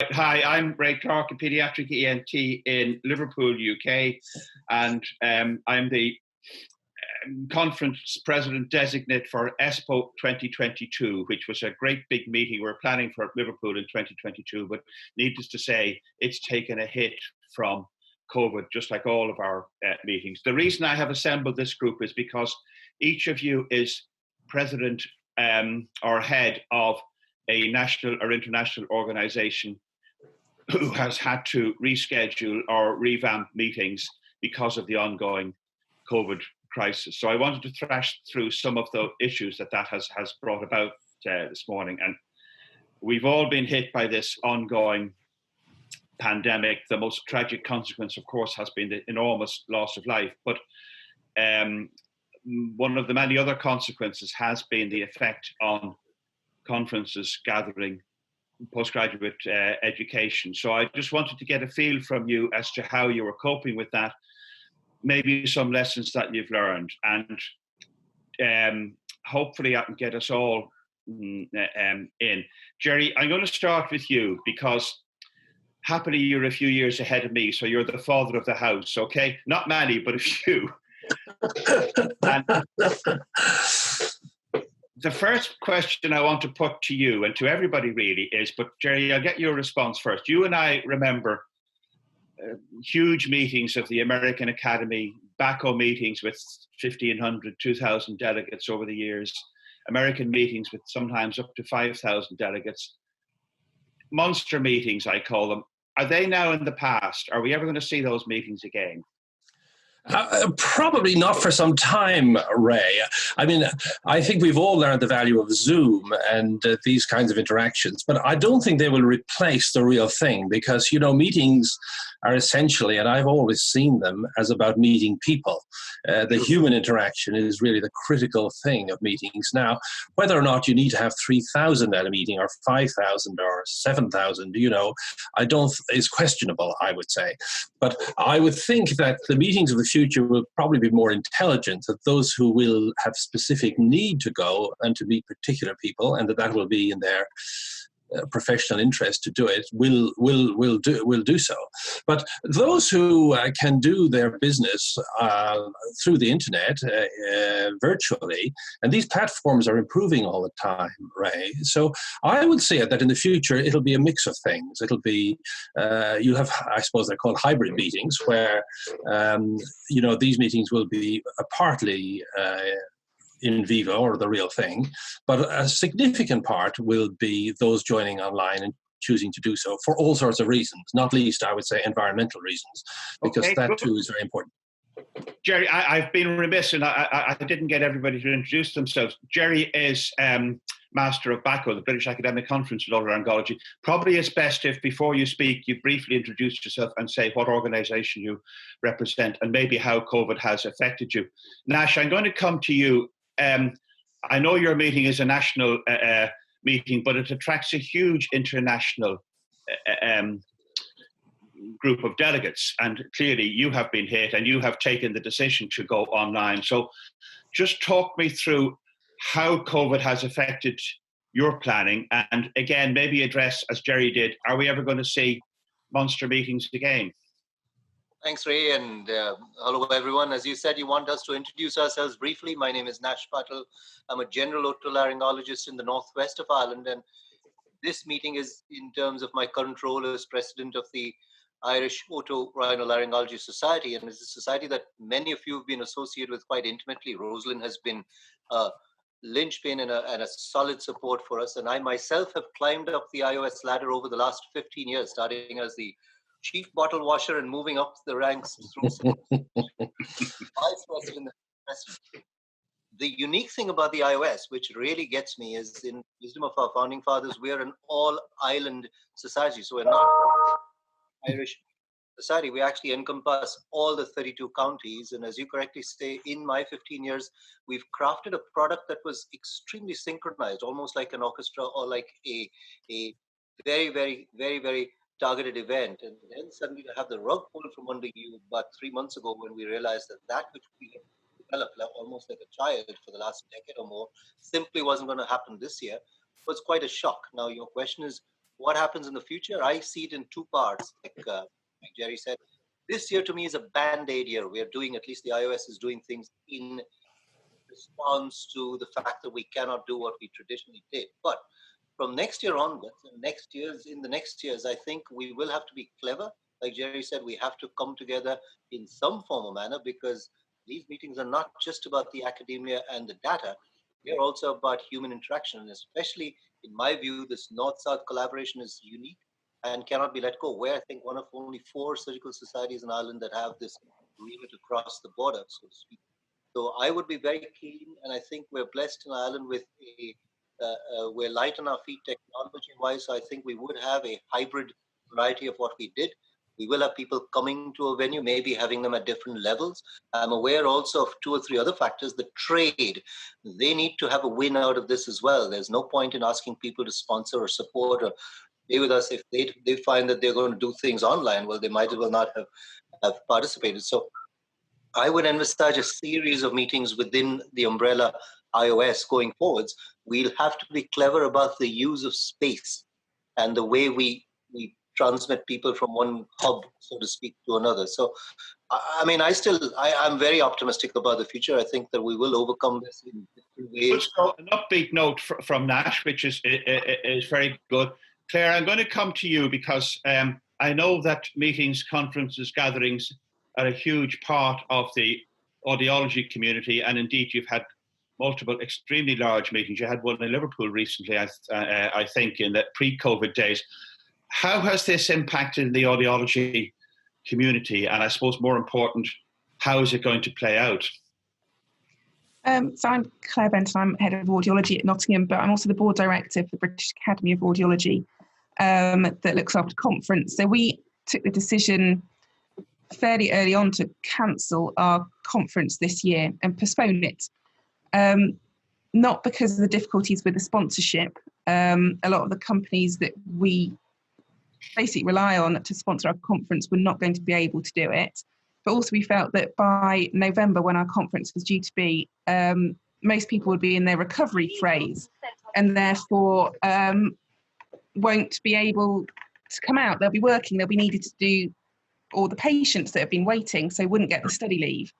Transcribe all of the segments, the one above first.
Hi, I'm Ray Clarke, a paediatric ENT in Liverpool, UK, and I'm the conference president designate for ESPO 2022, which was a great big meeting. We're planning for Liverpool in 2022, but needless to say, it's taken a hit from COVID, just like all of our meetings. The reason I have assembled this group is because each of you is president or head of a national or international organization who has had to reschedule or revamp meetings because of the ongoing COVID crisis. So I wanted to thrash through some of the issues that has brought about this morning. And we've all been hit by this ongoing pandemic. The most tragic consequence, of course, has been the enormous loss of life. But one of the many other consequences has been the effect on conferences, gathering, postgraduate education. So I just wanted to get a feel from you as to how you were coping with that, maybe some lessons that you've learned, and hopefully I can get us all in. Gerry, I'm going to start with you because happily you're a few years ahead of me, so you're the father of the house, okay? Not many, but a few. And the first question I want to put to you and to everybody really is, but Gerry, I'll get your response first. You and I remember huge meetings of the American Academy, BACO meetings with 1,500, 2,000 delegates over the years, American meetings with sometimes up to 5,000 delegates. Monster meetings, I call them. Are they now in the past? Are we ever going to see those meetings again? Probably not for some time, Ray. I mean, I think we've all learned the value of Zoom and these kinds of interactions, but I don't think they will replace the real thing because, you know, meetings are essentially, and I've always seen them as about meeting people. The human interaction is really the critical thing of meetings. Now, whether or not you need to have 3,000 at a meeting or 5,000 or 7,000, you know, is questionable, I would say. But I would think that the meetings of the future will probably be more intelligent, that those who will have specific need to go and to meet particular people, and that will be in their professional interest to do it, will do so. But those who can do their business through the internet virtually, and these platforms are improving all the time, Ray. So I would say that in the future it'll be a mix of things. It'll be you'll have, I suppose they're called hybrid meetings, where you know, these meetings will be partly in vivo, or the real thing, but a significant part will be those joining online and choosing to do so for all sorts of reasons, not least, I would say, environmental reasons, because that too is very important. Gerry, I've been remiss and I didn't get everybody to introduce themselves. Gerry is Master of BACO, the British Academic Conference on Otolaryngology. Probably it's best if, before you speak, you briefly introduce yourself and say what organisation you represent and maybe how COVID has affected you. Nash, I'm going to come to you. I know your meeting is a national meeting, but it attracts a huge international group of delegates. And clearly you have been hit and you have taken the decision to go online. So just talk me through how COVID has affected your planning. And again, maybe address, as Gerry did, are we ever going to see monster meetings again? Thanks, Ray, and hello, everyone. As you said, you want us to introduce ourselves briefly. My name is Nash Patil. I'm a general otolaryngologist in the northwest of Ireland, and this meeting is in terms of my current role as president of the Irish Otorhinolaryngology Society, and it's a society that many of you have been associated with quite intimately. Rosaleen has been a linchpin and a solid support for us, and I myself have climbed up the IOS ladder over the last 15 years, starting as the chief bottle washer and moving up the ranks through vice president. The unique thing about the iOS, which really gets me, is in wisdom of our founding fathers, we're an all-island society. So we're not Irish society. We actually encompass all the 32 counties. And as you correctly say, in my 15 years, we've crafted a product that was extremely synchronized, almost like an orchestra or like a very, very, very, very targeted event. And then suddenly to have the rug pulled from under you about 3 months ago, when we realized that which we had developed almost like a child for the last decade or more simply wasn't going to happen this year, was quite a shock. Now your question is, what happens in the future, I see it in two parts. Like Gerry said, this year to me is a band-aid year. We are doing, at least the iOS is doing things in response to the fact that we cannot do what we traditionally did. But from next year onwards, and in the next years, I think we will have to be clever. Like Gerry said, we have to come together in some form or manner, because these meetings are not just about the academia and the data. They're also about human interaction. And especially, in my view, this North-South collaboration is unique and cannot be let go. We're, I think, one of only 4 surgical societies in Ireland that have this agreement across the border, so to speak. So I would be very keen, and I think we're blessed in Ireland with we're light on our feet technology-wise, so I think we would have a hybrid variety of what we did. We will have people coming to a venue, maybe having them at different levels. I'm aware also of 2 or 3 other factors. The trade, they need to have a win out of this as well. There's no point in asking people to sponsor or support or stay with us if they find that they're going to do things online. Well, they might as well not have participated. So I would envisage a series of meetings within the umbrella iOS going forwards. We'll have to be clever about the use of space and the way we transmit people from one hub, so to speak, to another. So, I mean, I'm very optimistic about the future. I think that we will overcome this in different ways. So an upbeat note from Nash, which is very good. Claire, I'm going to come to you because I know that meetings, conferences, gatherings are a huge part of the audiology community, and indeed you've had multiple extremely large meetings. You had one in Liverpool recently, I think, in the pre-COVID days. How has this impacted the audiology community? And I suppose more important, how is it going to play out? So I'm Claire Benton, I'm head of audiology at Nottingham, but I'm also the board director for the British Academy of Audiology that looks after conference. So we took the decision fairly early on to cancel our conference this year and postpone it. Not because of the difficulties with the sponsorship. A lot of the companies that we basically rely on to sponsor our conference were not going to be able to do it. But also we felt that by November, when our conference was due to be, most people would be in their recovery phase and therefore won't be able to come out. They'll be working, they'll be needed to do all the patients that have been waiting, so wouldn't get the study leave.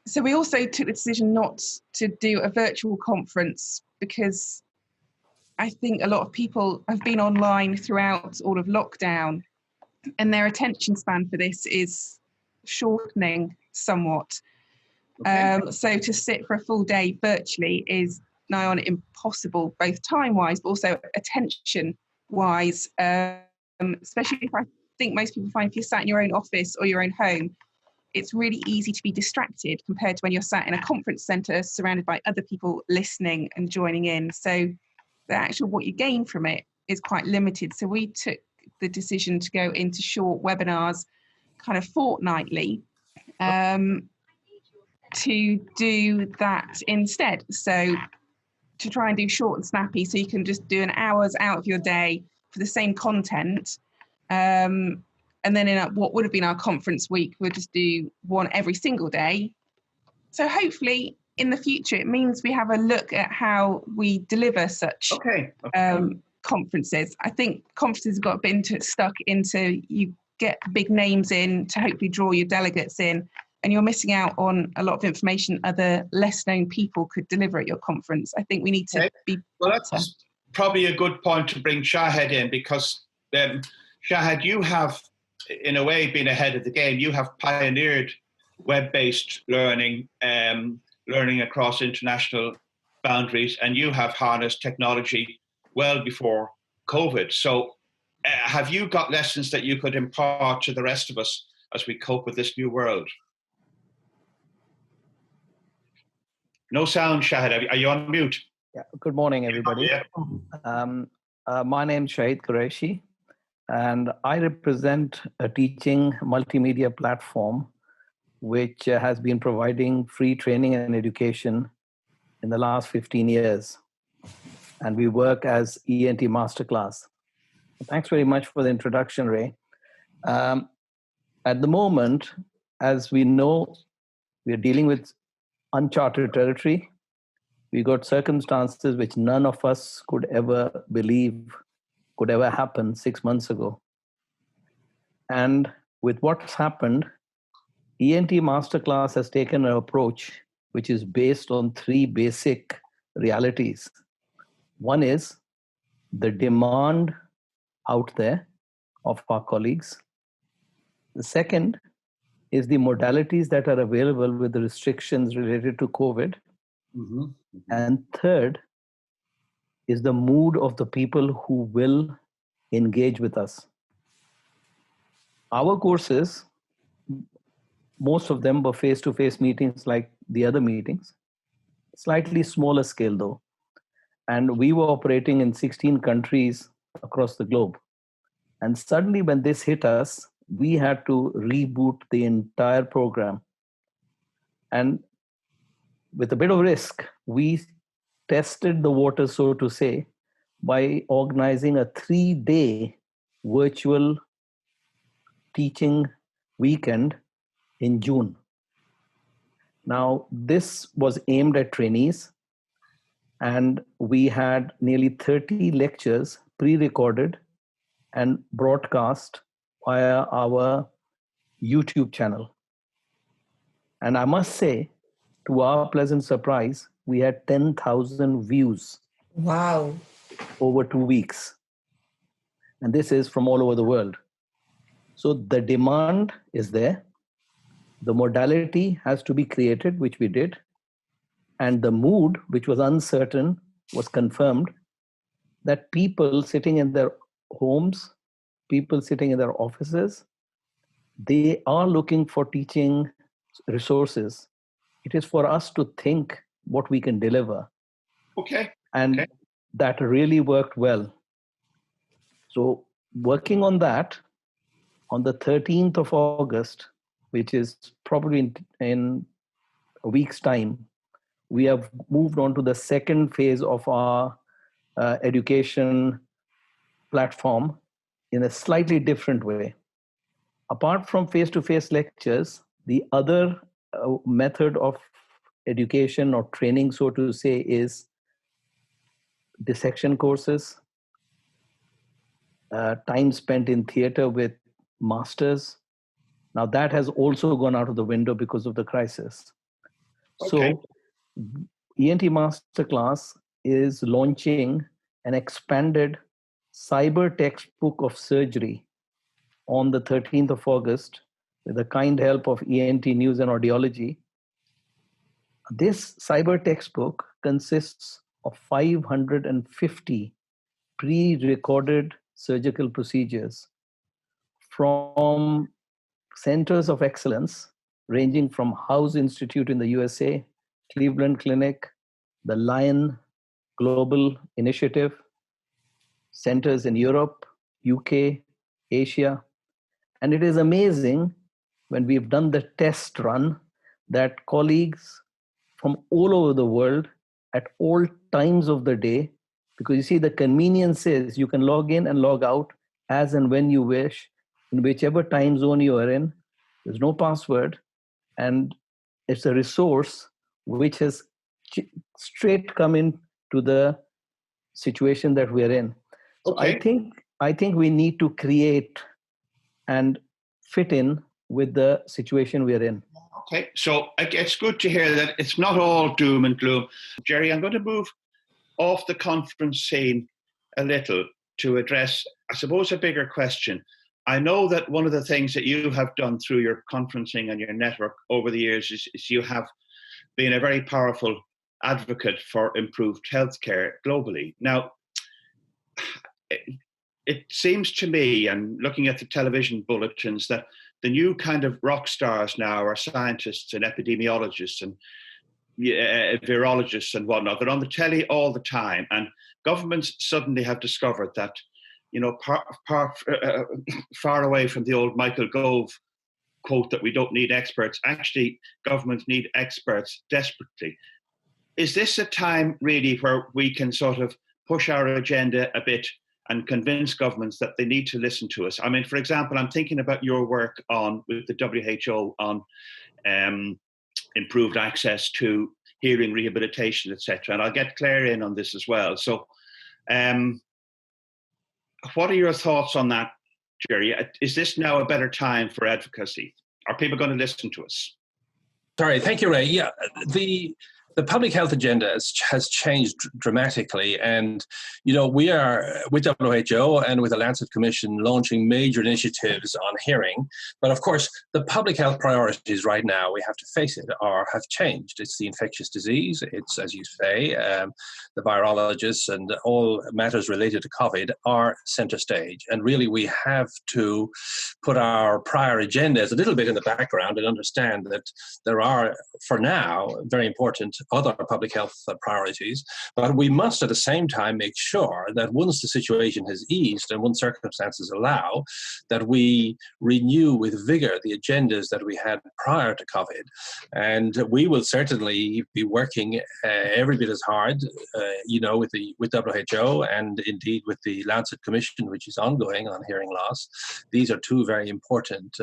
So we also took the decision not to do a virtual conference because I think a lot of people have been online throughout all of lockdown and their attention span for this is shortening somewhat. Okay. So to sit for a full day virtually is nigh on impossible, both time-wise, but also attention-wise, especially if I think most people find if you're sat in your own office or your own home, it's really easy to be distracted compared to when you're sat in a conference centre surrounded by other people listening and joining in. So the actual what you gain from it is quite limited. So we took the decision to go into short webinars kind of fortnightly to do that instead. So to try and do short and snappy so you can just do an hour's out of your day for the same content. And then in what would have been our conference week, we'll just do one every single day. So hopefully in the future, it means we have a look at how we deliver such conferences. I think conferences have got a bit stuck into you get big names in to hopefully draw your delegates in, and you're missing out on a lot of information other less known people could deliver at your conference. I think we need to be well, that's probably a good point to bring Shahed in, because Shahed, you have in a way been ahead of the game. You have pioneered web-based learning, learning across international boundaries, and you have harnessed technology well before COVID. So have you got lessons that you could impart to the rest of us as we cope with this new world? No sound, Shahed. Are you on mute? Yeah. Good morning, everybody. My name is Shahed Quraishi, and I represent a teaching multimedia platform which has been providing free training and education in the last 15 years. And we work as ENT Masterclass. Thanks very much for the introduction, Ray. At the moment, as we know, we're dealing with uncharted territory. We got circumstances which none of us could ever believe could ever happen 6 months ago. And with what's happened, ENT Masterclass has taken an approach which is based on three basic realities. One is the demand out there of our colleagues. The second is the modalities that are available with the restrictions related to COVID. Mm-hmm. And third is the mood of the people who will engage with us. Our courses, most of them were face-to-face meetings like the other meetings, slightly smaller scale though. And we were operating in 16 countries across the globe. And suddenly when this hit us, we had to reboot the entire program. And with a bit of risk, we tested the water, so to say, by organizing a 3-day virtual teaching weekend in June. Now, this was aimed at trainees, and we had nearly 30 lectures pre-recorded and broadcast via our YouTube channel. And I must say, to our pleasant surprise, we had 10,000 views. Wow. Over 2 weeks. And this is from all over the world. So the demand is there. The modality has to be created, which we did. And the mood, which was uncertain, was confirmed that people sitting in their homes, people sitting in their offices, they are looking for teaching resources. It is for us to think what we can deliver. Okay. And that really worked well. So working on that, on the 13th of August, which is probably in a week's time, we have moved on to the second phase of our education platform in a slightly different way. Apart from face-to-face lectures, the other method of education or training, so to say, is dissection courses, time spent in theater with masters. Now that has also gone out of the window because of the crisis. Okay. So ENT Masterclass is launching an expanded cyber textbook of surgery on the 13th of August with the kind help of ENT News and Audiology. This cyber textbook consists of 550 pre-recorded surgical procedures from centers of excellence ranging from House Institute in the USA, Cleveland Clinic, the Lion Global Initiative, centers in Europe, UK, Asia. And it is amazing when we've done the test run that colleagues from all over the world at all times of the day, because you see the convenience is you can log in and log out as and when you wish, in whichever time zone you are in. There's no password, and it's a resource which has straight come into the situation that we're in. So Okay. I think we need to create and fit in with the situation we're in. Okay, so it's good to hear that it's not all doom and gloom. Gerry, I'm going to move off the conference scene a little to address, I suppose, a bigger question. I know that one of the things that you have done through your conferencing and your network over the years is you have been a very powerful advocate for improved healthcare globally. Now, it seems to me, and looking at the television bulletins, that the new kind of rock stars now are scientists and epidemiologists and virologists and whatnot. They're on the telly all the time, and governments suddenly have discovered that, far away from the old Michael Gove quote that we don't need experts, actually governments need experts desperately. Is this a time really where we can sort of push our agenda a bit and convince governments that they need to listen to us? I mean, for example, I'm thinking about your work with the WHO on improved access to hearing rehabilitation, etc. And I'll get Claire in on this as well. So what are your thoughts on that, Gerry? Is this now a better time for advocacy? Are people going to listen to us? Sorry, thank you, Ray. Yeah, the public health agenda has changed dramatically, and we are with WHO and with the Lancet Commission launching major initiatives on hearing. But of course, the public health priorities right now, we have to face it, have changed. It's the infectious disease. It's, as you say, the virologists and all matters related to COVID are center stage. And really, we have to put our prior agendas a little bit in the background and understand that there are, for now, very important other public health priorities, but we must at the same time make sure that once the situation has eased and once circumstances allow, that we renew with vigor the agendas that we had prior to COVID. And we will certainly be working every bit as hard, with WHO and indeed with the Lancet Commission, which is ongoing on hearing loss. These are two very important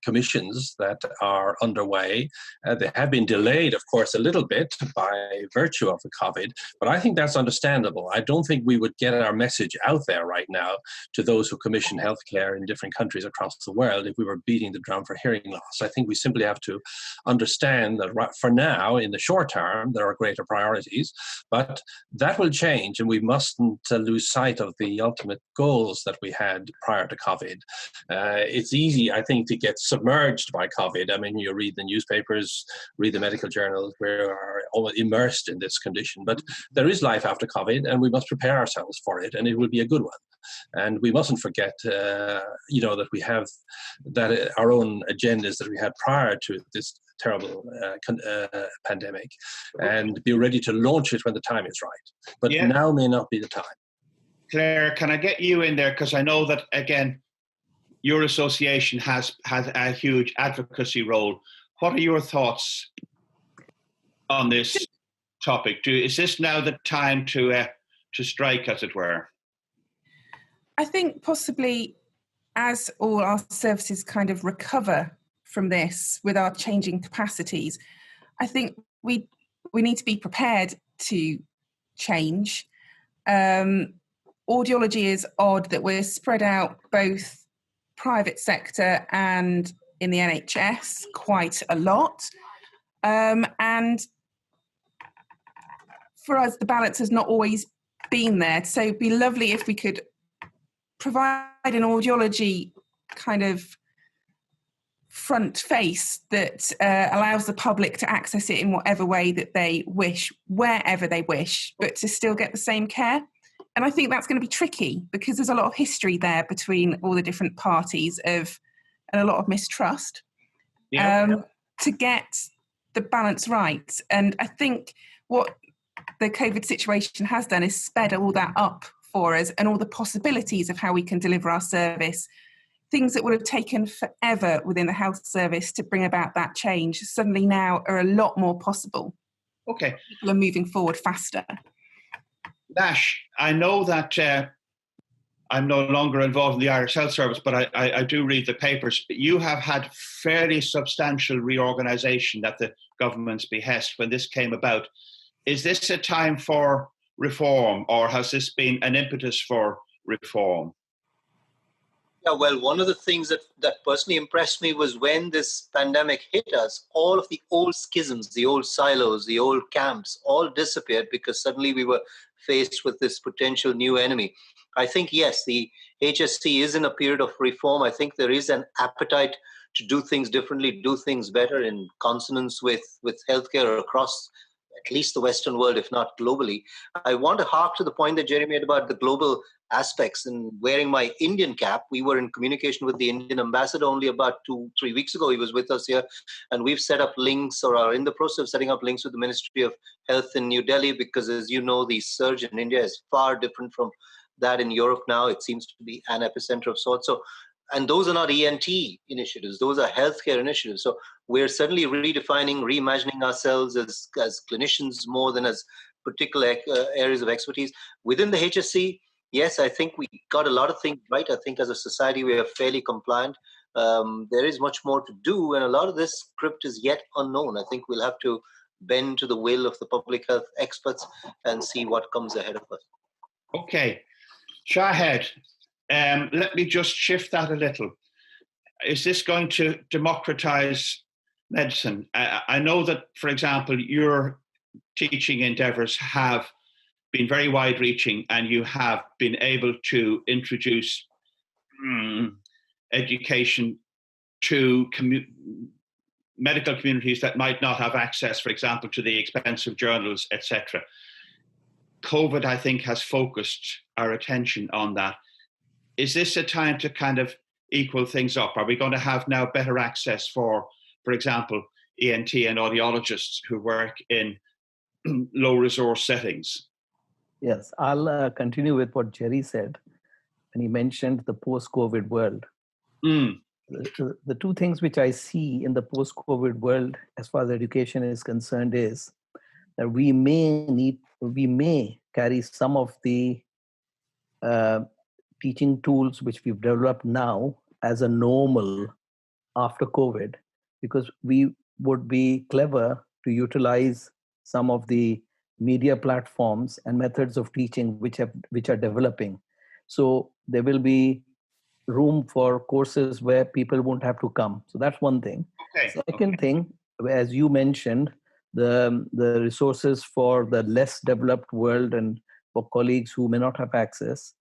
commissions that are underway. They have been delayed, of course, a little bit by virtue of the COVID, but I think that's understandable. I don't think we would get our message out there right now to those who commission healthcare in different countries across the world if we were beating the drum for hearing loss. I think we simply have to understand that for now, in the short term, there are greater priorities, but that will change, and we mustn't lose sight of the ultimate goals that we had prior to COVID. It's easy, I think, to get submerged by COVID. I mean, you read the newspapers, read the medical journals, we are all immersed in this condition. But there is life after COVID, and we must prepare ourselves for it, and it will be a good one. And we mustn't forget, that we have our own agendas that we had prior to this terrible pandemic, and be ready to launch it when the time is right. But now may not be the time. Claire, can I get you in there? Because I know that, again, your association has a huge advocacy role. What are your thoughts on this topic? Is this now the time to strike, as it were? I think possibly as all our services kind of recover from this with our changing capacities, I think we need to be prepared to change. Audiology is odd that we're spread out both private sector and in the NHS quite a lot. And for us, the balance has not always been there. So it'd be lovely if we could provide an audiology kind of front face that allows the public to access it in whatever way that they wish, wherever they wish, but to still get the same care. And I think that's going to be tricky because there's a lot of history there between all the different parties and a lot of mistrust to get the balance right. And I think what the COVID situation has done is sped all that up for us and all the possibilities of how we can deliver our service. Things that would have taken forever within the health service to bring about that change suddenly now are a lot more possible. Okay. People are moving forward faster. Nash, I know that I'm no longer involved in the Irish Health Service, but I do read the papers. You have had fairly substantial reorganisation at the government's behest when this came about. Is this a time for reform, or has this been an impetus for reform? Yeah, well, one of the things that personally impressed me was when this pandemic hit us, all of the old schisms, the old silos, the old camps, all disappeared because suddenly we were faced with this potential new enemy. I think, yes, the HSC is in a period of reform. I think there is an appetite to do things differently, do things better in consonance with healthcare across at least the Western world, if not globally. I want to hark to the point that Gerry made about the global aspects and wearing my Indian cap. We were in communication with the Indian ambassador only about 2-3 weeks ago. He was with us here, and we've set up links, or are in the process of setting up links with the Ministry of Health in New Delhi, because as you know, the surge in India is far different from that in Europe now. It seems to be an epicenter of sorts. So, and those are not ENT initiatives, those are healthcare initiatives. So we're suddenly redefining, reimagining ourselves as clinicians more than as particular areas of expertise. Within the HSC, yes, I think we got a lot of things right. I think as a society, we are fairly compliant. There is much more to do, and a lot of this script is yet unknown. I think we'll have to bend to the will of the public health experts and see what comes ahead of us. Okay. Shahed, let me just shift that a little. Is this going to democratize medicine? I know that, for example, your teaching endeavors have been very wide-reaching, and you have been able to introduce education to medical communities that might not have access, for example, to the expensive journals, etc. COVID, I think, has focused our attention on that. Is this a time to kind of equal things up? Are we going to have now better access for example, ENT and audiologists who work in low resource settings? Yes, I'll continue with what Gerry said when he mentioned the post-COVID world. The two things which I see in the post-COVID world as far as education is concerned is that we may carry some of the teaching tools which we've developed now as a normal after COVID, because we would be clever to utilize some of the media platforms and methods of teaching which are developing. So there will be room for courses where people won't have to come. So that's one thing. Okay. Second thing, as you mentioned, the resources for the less developed world and for colleagues who may not have access.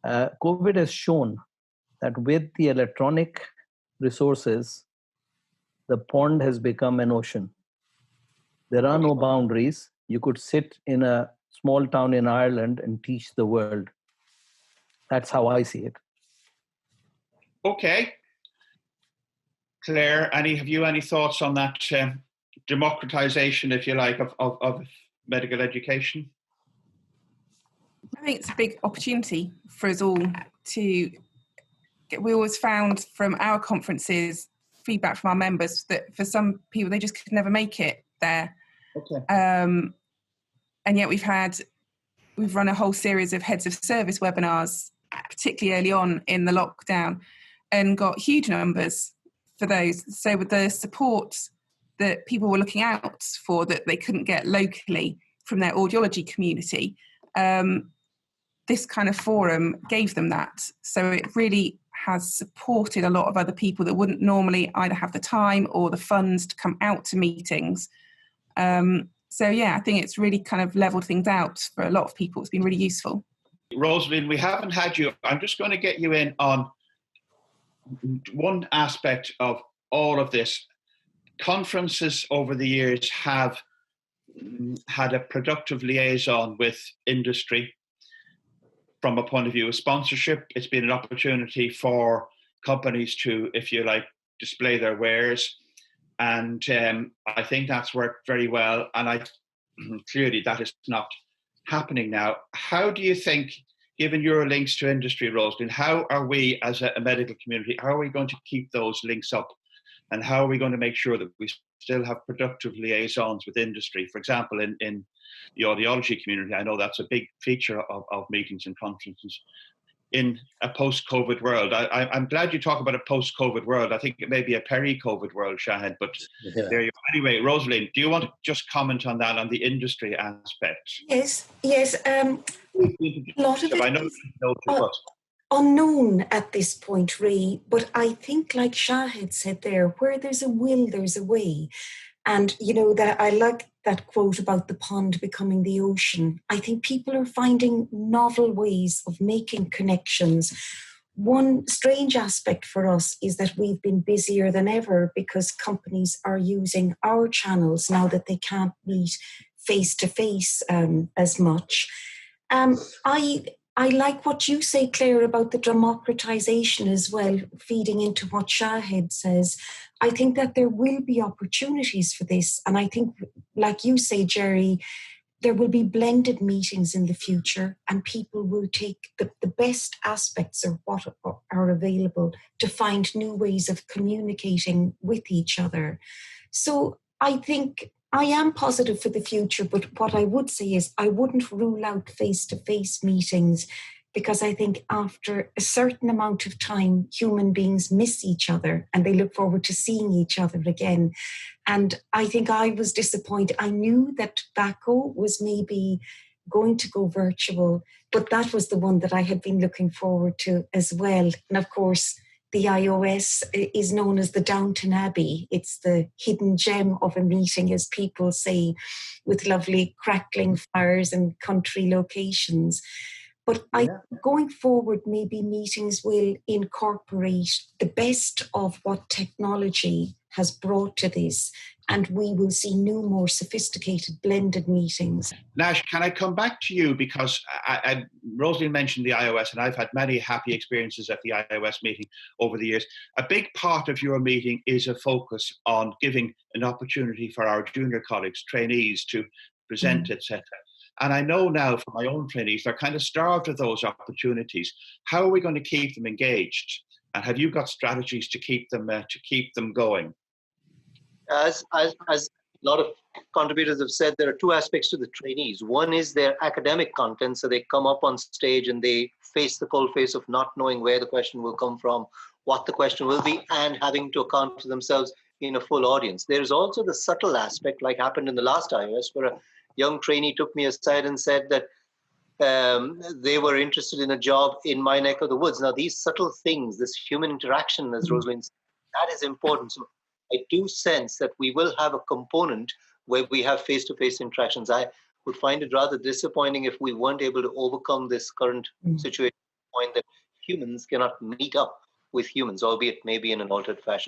COVID has shown that with the electronic resources, the pond has become an ocean. There are no boundaries. You could sit in a small town in Ireland and teach the world. That's how I see it. Okay. Claire, have you any thoughts on that democratization, if you like, of medical education? I think it's a big opportunity for us all to get. We always found from our conferences, feedback from our members, that for some people, they just could never make it there. Okay. And yet we've run a whole series of heads of service webinars, particularly early on in the lockdown, and got huge numbers for those. So with the support that people were looking out for that they couldn't get locally from their audiology community, this kind of forum gave them that. So it really has supported a lot of other people that wouldn't normally either have the time or the funds to come out to meetings. So yeah, I think it's really kind of leveled things out for a lot of people. It's been really useful. Rosaleen, we haven't had you. I'm just going to get you in on one aspect of all of this. Conferences over the years have had a productive liaison with industry. From a point of view of sponsorship, it's been an opportunity for companies to, if you like, display their wares. And I think that's worked very well. And clearly that is not happening now. How do you think, given your links to industry, Rosaleen, how are we as a medical community, how are we going to keep those links up? And how are we going to make sure that we still have productive liaisons with industry? For example, in the audiology community, I know that's a big feature of meetings and conferences. In a post-COVID world, I'm glad you talk about a post-COVID world. I think it may be a peri-COVID world, Shahed, but there you go. Anyway, Rosaleen, do you want to just comment on that, on the industry aspect? Yes. A lot of it is unknown at this point, Ray, but I think, like Shahed said there, where there's a will, there's a way. And, you know, that I like that quote about the pond becoming the ocean. I think people are finding novel ways of making connections. One strange aspect for us is that we've been busier than ever because companies are using our channels now that they can't meet face-to-face as much. I like what you say, Claire, about the democratization as well, feeding into what Shahed says. I think that there will be opportunities for this. And I think, like you say, Gerry, there will be blended meetings in the future and people will take the best aspects of what are available to find new ways of communicating with each other. So I think I am positive for the future, but what I would say is I wouldn't rule out face-to-face meetings because I think after a certain amount of time, human beings miss each other and they look forward to seeing each other again. And I think I was disappointed. I knew that BACO was maybe going to go virtual, but that was the one that I had been looking forward to as well. And of course, the iOS is known as the Downton Abbey. It's the hidden gem of a meeting, as people say, with lovely crackling fires and country locations. But going forward, maybe meetings will incorporate the best of what technology has brought to this, and we will see new, more sophisticated blended meetings. Nash, can I come back to you? Because Rosaleen mentioned the iOS, and I've had many happy experiences at the iOS meeting over the years. A big part of your meeting is a focus on giving an opportunity for our junior colleagues, trainees, to present, etc. And I know now from my own trainees, they're kind of starved of those opportunities. How are we going to keep them engaged? And have you got strategies to keep them going? As a lot of contributors have said, there are two aspects to the trainees. One is their academic content, so they come up on stage and they face the cold face of not knowing where the question will come from, what the question will be, and having to account for themselves in a full audience. There's also the subtle aspect, like happened in the last iOS, where a young trainee took me aside and said that they were interested in a job in my neck of the woods. Now, these subtle things, this human interaction, as Rosaleen said, that is important. So I do sense that we will have a component where we have face-to-face interactions. I would find it rather disappointing if we weren't able to overcome this current situation, point that humans cannot meet up with humans, albeit maybe in an altered fashion.